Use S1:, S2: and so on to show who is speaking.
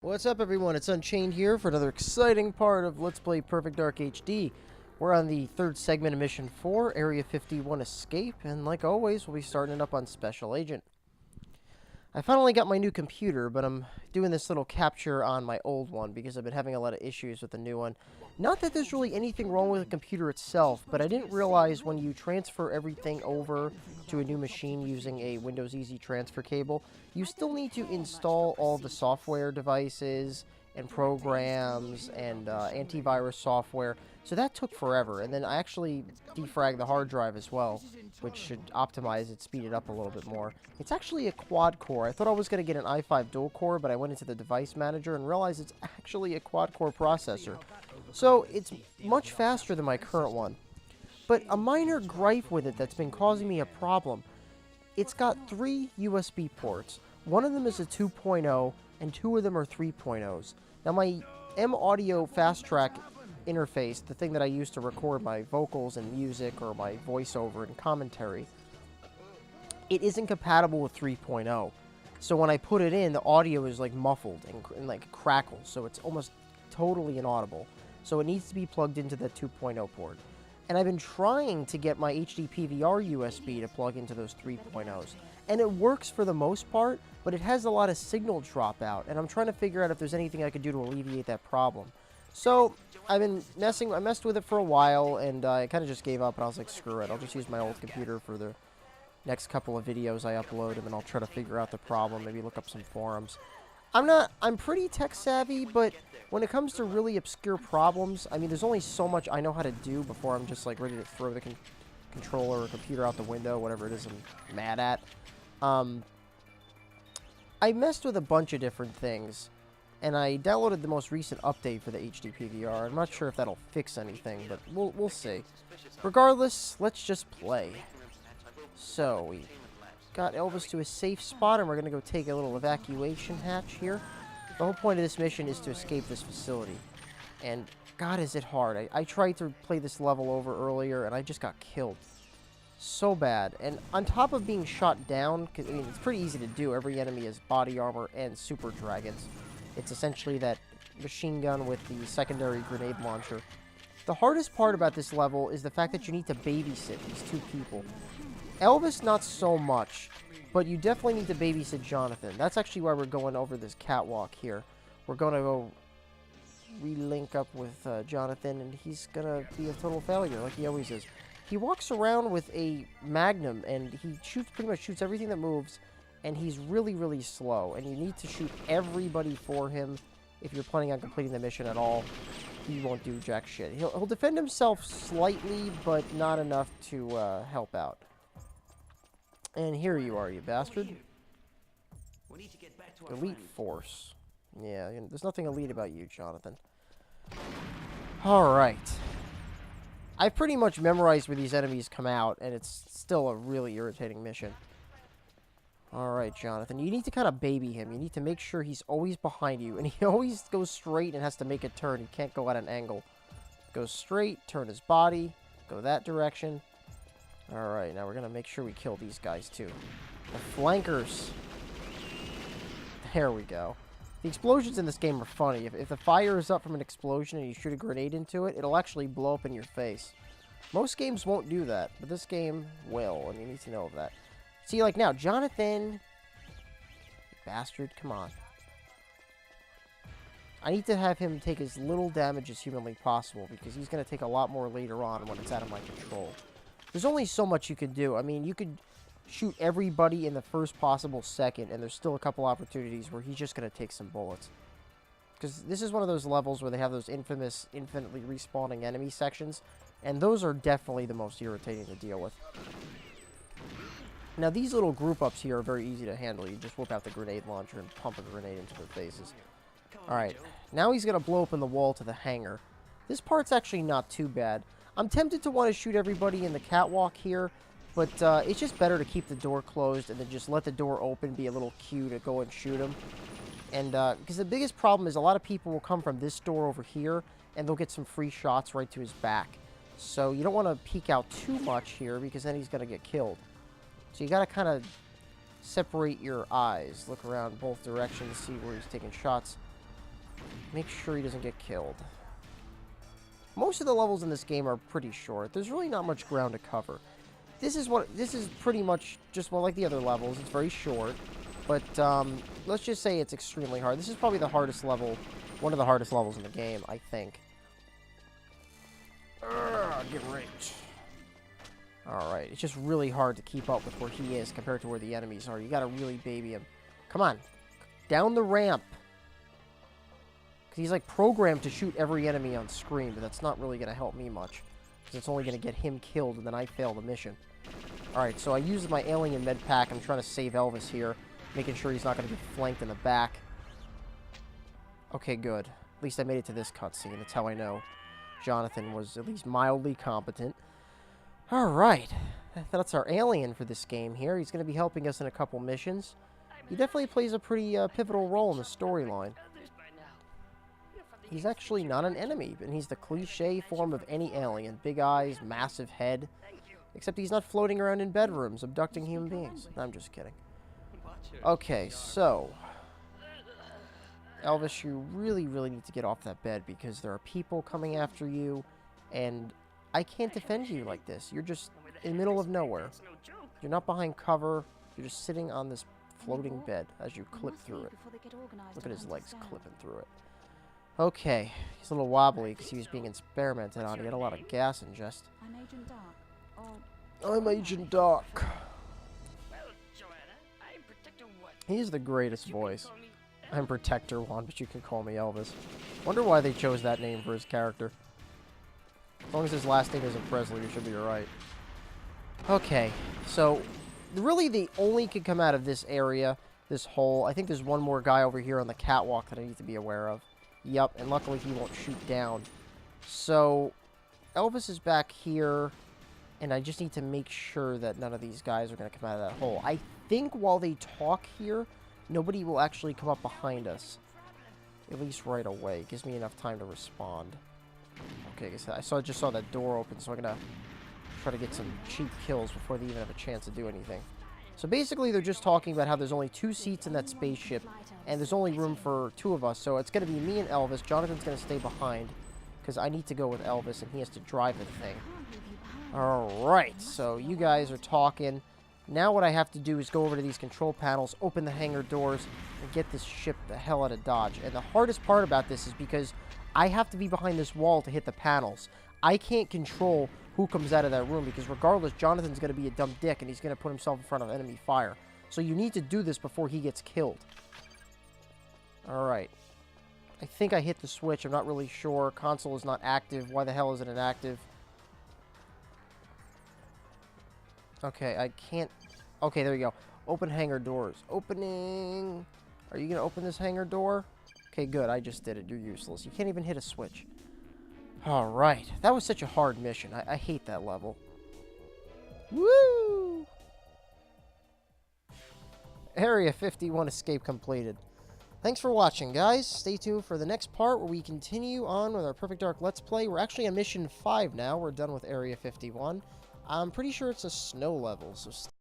S1: What's up, everyone? It's Unchained here for another exciting part of Let's Play Perfect Dark HD. We're on the third segment of Mission 4, Area 51 Escape, and like always, we'll be starting it up on Special Agent. I finally got my new computer, but I'm doing this little capture on my old one because I've been having a lot of issues with the new one. Not that there's really anything wrong with the computer itself, but I didn't realize when you transfer everything over to a new machine using a Windows Easy transfer cable, you still need to install all the software devices and programs and antivirus software. So that took forever, and then I actually defragged the hard drive as well, which should optimize it, speed it up a little bit more. It's actually a quad-core. I thought I was going to get an i5 dual-core, but I went into the device manager and realized it's actually a quad-core processor. So it's much faster than my current one. But a minor gripe with it that's been causing me a problem. It's got 3 USB ports. One of them is a 2.0, and 2 of them are 3.0s. Now my M-Audio Fast Track interface, the thing that I use to record my vocals and music or my voiceover and commentary, it isn't compatible with 3.0. So when I put it in, the audio is like muffled and like crackles, so it's almost totally inaudible. So it needs to be plugged into the 2.0 port. And I've been trying to get my HD PVR USB to plug into those 3.0s. And it works for the most part, but it has a lot of signal dropout, and I'm trying to figure out if there's anything I could do to alleviate that problem. So I messed with it for a while, and I kind of just gave up, and I was like, screw it, I'll just use my old computer for the next couple of videos I upload, and then I'll try to figure out the problem, maybe look up some forums. I'm pretty tech savvy, but when it comes to really obscure problems, I mean, there's only so much I know how to do before I'm just like ready to throw the controller or computer out the window, whatever it is I'm mad at. I messed with a bunch of different things, and I downloaded the most recent update for the HD PVR. I'm not sure if that'll fix anything, but we'll see. Regardless, let's just play. So, we got Elvis to a safe spot, and we're going to go take a little evacuation hatch here. The whole point of this mission is to escape this facility. And, God, is it hard. I tried to play this level over earlier, and I just got killed. So bad. And on top of being shot down, I mean, it's pretty easy to do. Every enemy has body armor and super dragons. It's essentially that machine gun with the secondary grenade launcher. The hardest part about this level is the fact that you need to babysit these 2 people. Elvis, not so much, but you definitely need to babysit Jonathan. That's actually why we're going over this catwalk here. We're going to go re-link up with Jonathan, and he's going to be a total failure, like he always is. He walks around with a Magnum, and he pretty much shoots everything that moves, and he's really, really slow, and you need to shoot everybody for him if you're planning on completing the mission at all. He won't do jack shit. He'll defend himself slightly, but not enough to help out. And here you are, you bastard. Elite Force. Yeah, there's nothing elite about you, Jonathan. Alright. I've pretty much memorized where these enemies come out, and it's still a really irritating mission. Alright, Jonathan. You need to kind of baby him. You need to make sure he's always behind you, and he always goes straight and has to make a turn. He can't go at an angle. Goes straight, turn his body, go that direction. Alright, now we're going to make sure we kill these guys, too. The flankers. There we go. The explosions in this game are funny. If the fire is up from an explosion and you shoot a grenade into it, it'll actually blow up in your face. Most games won't do that, but this game will, and you need to know of that. See, like now, Jonathan... Bastard, come on. I need to have him take as little damage as humanly possible, because he's going to take a lot more later on when it's out of my control. There's only so much you can do. I mean, you could shoot everybody in the first possible second, and there's still a couple opportunities where he's just going to take some bullets. Because this is one of those levels where they have those infamous, infinitely respawning enemy sections, and those are definitely the most irritating to deal with. Now, these little group-ups here are very easy to handle. You just whip out the grenade launcher and pump a grenade into their faces. Alright, now he's going to blow open the wall to the hangar. This part's actually not too bad. I'm tempted to want to shoot everybody in the catwalk here, but it's just better to keep the door closed and then just let the door open, be a little cue to go and shoot him. And, because the biggest problem is a lot of people will come from this door over here, and they'll get some free shots right to his back. So you don't want to peek out too much here, because then he's going to get killed. So you got to kind of separate your eyes. Look around both directions, see where he's taking shots. Make sure he doesn't get killed. Most of the levels in this game are pretty short. There's really not much ground to cover. This is pretty much just like the other levels. It's very short, but let's just say it's extremely hard. This is probably the hardest level, one of the hardest levels in the game, I think. Get right. Alright, it's just really hard to keep up with where he is compared to where the enemies are. You gotta really baby him. Come on. Down the ramp. Because he's like programmed to shoot every enemy on screen, but that's not really gonna help me much. Because it's only gonna get him killed, and then I fail the mission. Alright, so I used my alien med pack. I'm trying to save Elvis here. Making sure he's not gonna get flanked in the back. Okay, good. At least I made it to this cutscene. That's how I know Jonathan was at least mildly competent. Alright. That's our alien for this game here. He's going to be helping us in a couple missions. He definitely plays a pretty pivotal role in the storyline. He's actually not an enemy, and he's the cliche form of any alien. Big eyes, massive head. Except he's not floating around in bedrooms, abducting human beings. I'm just kidding. Okay, so Elvis, you really need to get off that bed because there are people coming after you, and I can't defend you like this. You're just in the middle of nowhere. You're not behind cover. You're just sitting on this floating bed as you clip through it. Look at his legs clipping through it. Okay, he's a little wobbly because he was being experimented on. He had a lot of gas ingest. I'm Agent Doc. He's the greatest voice. I'm Protector 1, but you can call me Elvis. Wonder why they chose that name for his character. As long as his last name isn't Presley, you should be alright. Okay, so really the only could come out of this area, this hole. I think there's one more guy over here on the catwalk that I need to be aware of. Yup, and luckily he won't shoot down. So Elvis is back here, and I just need to make sure that none of these guys are going to come out of that hole. I think while they talk here, nobody will actually come up behind us. At least right away. Gives me enough time to respond. Okay, I just saw that door open, so I'm going to try to get some cheap kills before they even have a chance to do anything. So basically, they're just talking about how there's only 2 seats in that spaceship, and there's only room for 2 of us. So it's going to be me and Elvis. Jonathan's going to stay behind, because I need to go with Elvis, and he has to drive the thing. Alright, so you guys are talking. Now what I have to do is go over to these control panels, open the hangar doors, and get this ship the hell out of Dodge. And the hardest part about this is because I have to be behind this wall to hit the panels. I can't control who comes out of that room because regardless, Jonathan's going to be a dumb dick and he's going to put himself in front of enemy fire. So you need to do this before he gets killed. Alright. I think I hit the switch. I'm not really sure. Console is not active. Why the hell isn't it active? Okay, I can't... Okay, there you go. Open hangar doors. Opening... Are you going to open this hangar door? Okay, good. I just did it. You're useless. You can't even hit a switch. Alright. That was such a hard mission. I hate that level. Woo! Area 51 escape completed. Thanks for watching, guys. Stay tuned for the next part where we continue on with our Perfect Dark Let's Play. We're actually on Mission 5 now. We're done with Area 51. I'm pretty sure it's a snow level, so